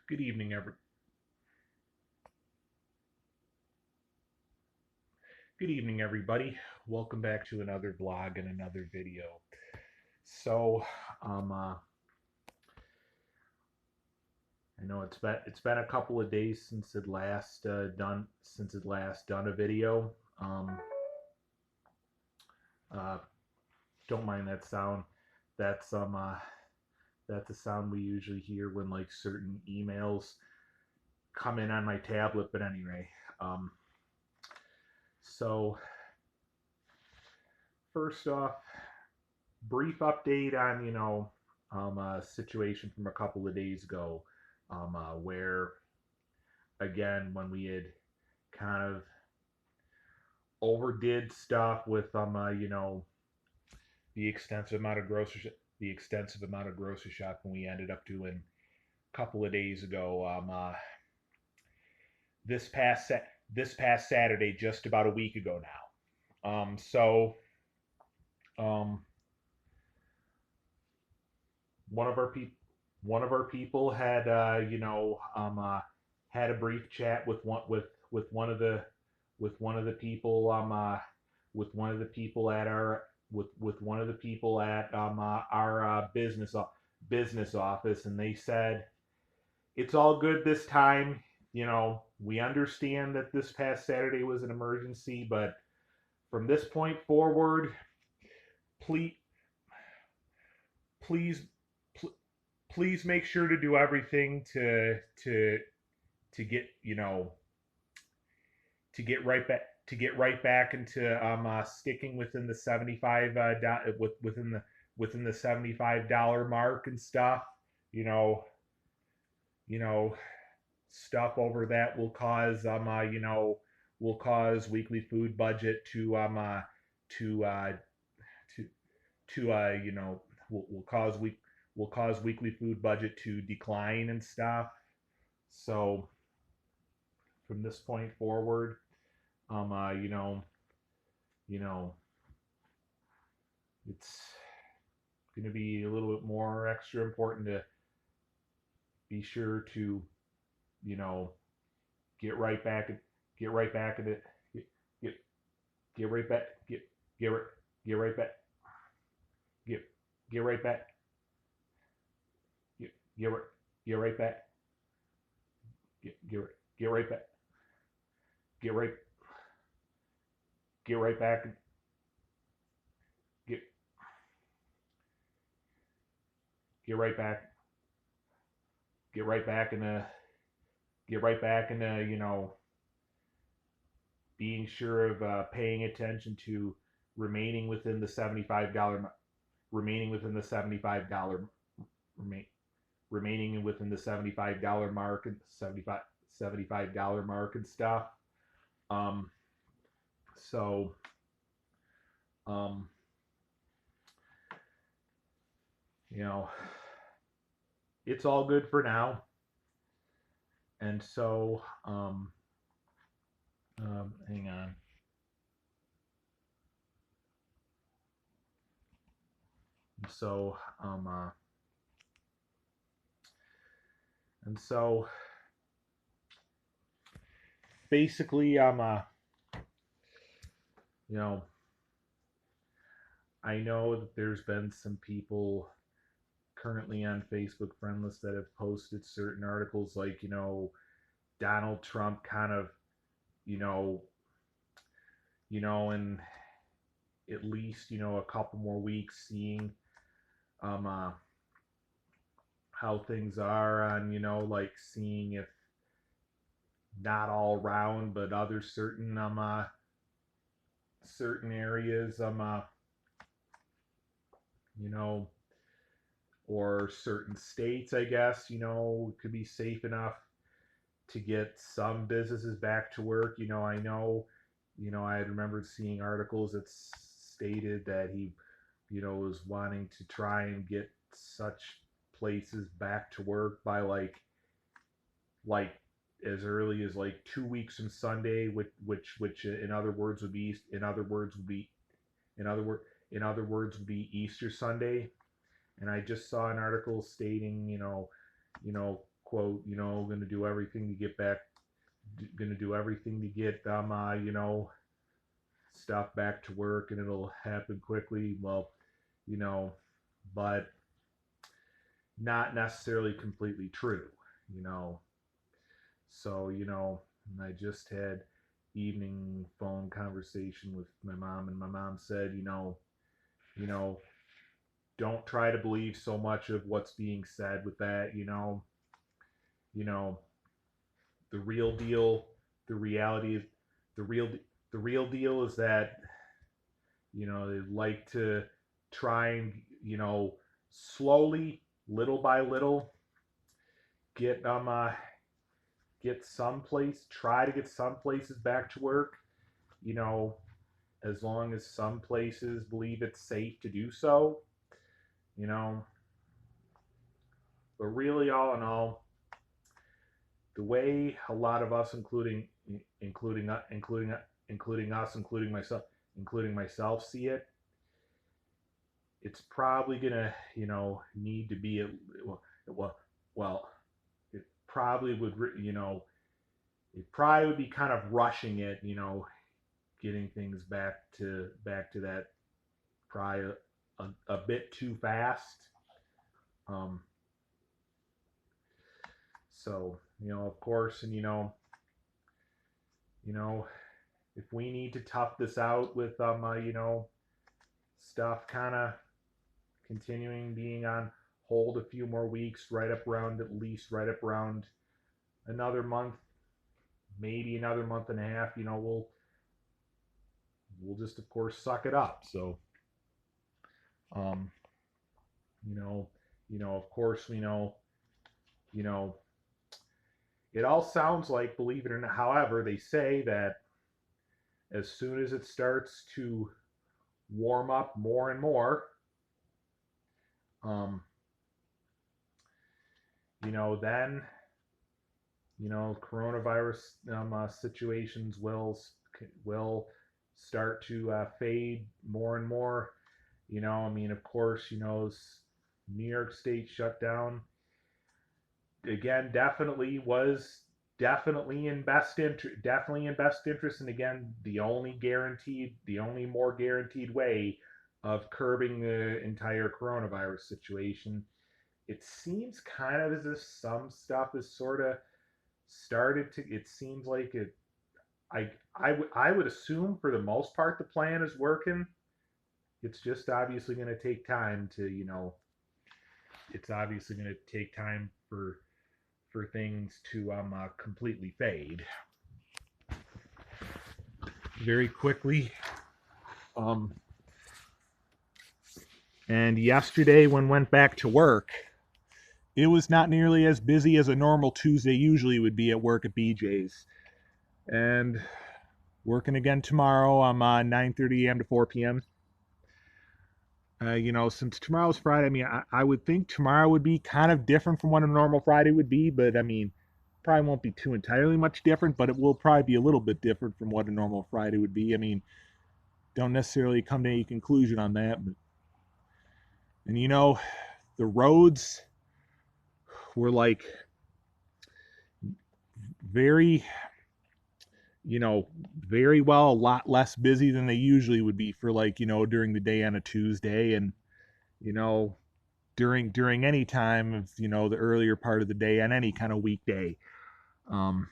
Good evening, every. Good evening, everybody. Welcome back to another vlog and another video. So, um, uh, I know it's been a couple of days since it last done a video. Um, uh, don't mind that sound. That's um, uh, that's a sound we usually hear when like certain emails come in on my tablet. But anyway, um, so first off, brief update on a situation from a couple of days ago, where again when we had kind of overdid stuff with the extensive amount of grocery shopping we ended up doing a couple of days ago. This past this past Saturday, just about a week ago now. So um, one of our people had had a brief chat with one of the with one of the people with one of the people at our with one of the people at our business office, and they said it's all good this time. We understand that this past Saturday was an emergency, but from this point forward, please please please make sure to do everything to get to get right back into sticking within the 75 within the $75 mark and stuff. You know, you know, stuff over that will cause weekly food budget to to will cause weekly food budget to decline and stuff. So from this point forward, um, uh, you know, you know, it's going to be a little bit more extra important to be sure to, you know, get right back, get right back at it, get, get, get right back, get, right, get right back, get, get right back, get, get right, get right back, get right back, get right, get right back, get, get right back, get right back in the, get right back in the, being sure of paying attention to remaining within the $75 remaining within the $75 remain remaining within the $75 mark and $75 mark and stuff. Um, so um, you know, it's all good for now. And so hang on. So and so basically you know I know that there's been some people currently on Facebook friend lists that have posted certain articles like, Donald Trump kind of, you know, in at least, a couple more weeks seeing um uh how things are on, like seeing if not all round but other certain areas you know or certain states, I guess, could be safe enough to get some businesses back to work. I know, I had remembered seeing articles that stated that he, was wanting to try and get such places back to work by like as early as like 2 weeks from Sunday, which in other words would be in other word in other words would be Easter Sunday. And I just saw an article stating, quote, going to do everything to get back, going to do everything to get stuff back to work, and it'll happen quickly. Well, you know, but not necessarily completely true, you know. So, I just had evening phone conversation with my mom, and my mom said, you know, don't try to believe so much of what's being said with that, you know, the real deal, the reality, the real, the real deal is that, they like to try and, slowly, little by little, get try to get some places back to work, you know, as long as some places believe it's safe to do so, you know. But really, all in all, the way a lot of us, including myself, see it, it's probably gonna, need to be a well, it probably would, it probably would be kind of rushing it, getting things back to that probably a bit too fast. Um, so of course, and if we need to tough this out with stuff kind of continuing being on hold a few more weeks, at least right up around another month, maybe another month and a half, we'll just of course suck it up. So um of course you know it all sounds like, believe it or not, however, they say that as soon as it starts to warm up more and more, um then coronavirus situations will start to fade more and more. I mean, of course, New York State shutdown again definitely in best interest, and again, the only more guaranteed way of curbing the entire coronavirus situation. It seems kind of as if some stuff is sort of started to. It seems like it. I would assume for the most part the plan is working. It's just obviously going to take time to It's obviously going to take time for things to completely fade. Very quickly. And yesterday, when went back to work, it was not nearly as busy as a normal Tuesday usually would be at work at BJ's. And working again tomorrow. I'm 9:30 a.m. to 4 p.m. Since tomorrow's Friday, I mean, I would think tomorrow would be kind of different from what a normal Friday would be, but I mean, probably won't be too entirely much different, but it will probably be a little bit different from what a normal Friday would be. I mean, don't necessarily come to any conclusion on that, but and the roads were like very very well a lot less busy than they usually would be for during the day on a Tuesday, and you know during any time of the earlier part of the day on any kind of weekday. Um,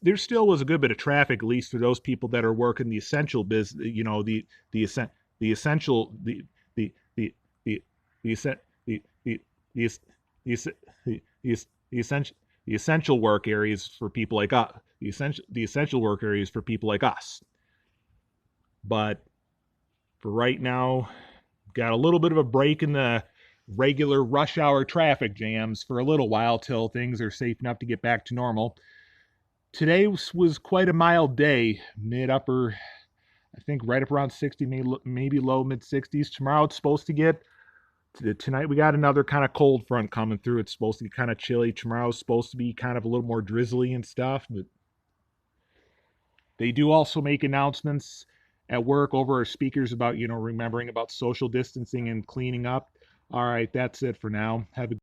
there still was a good bit of traffic, at least for those people that are working the essential business. The the essential the the the the the the essential the essential work areas for people like us. The essential work areas for people like us. But for right now, got a little bit of a break in the regular rush hour traffic jams for a little while till things are safe enough to get back to normal. Today was quite a mild day, I think right up around 60, maybe low mid 60s. Tomorrow it's supposed to get, tonight we got another kind of cold front coming through. It's supposed to be kind of chilly. Tomorrow's supposed to be kind of a little more drizzly and stuff, but they do also make announcements at work over our speakers about, remembering about social distancing and cleaning up. All right, that's it for now. Have a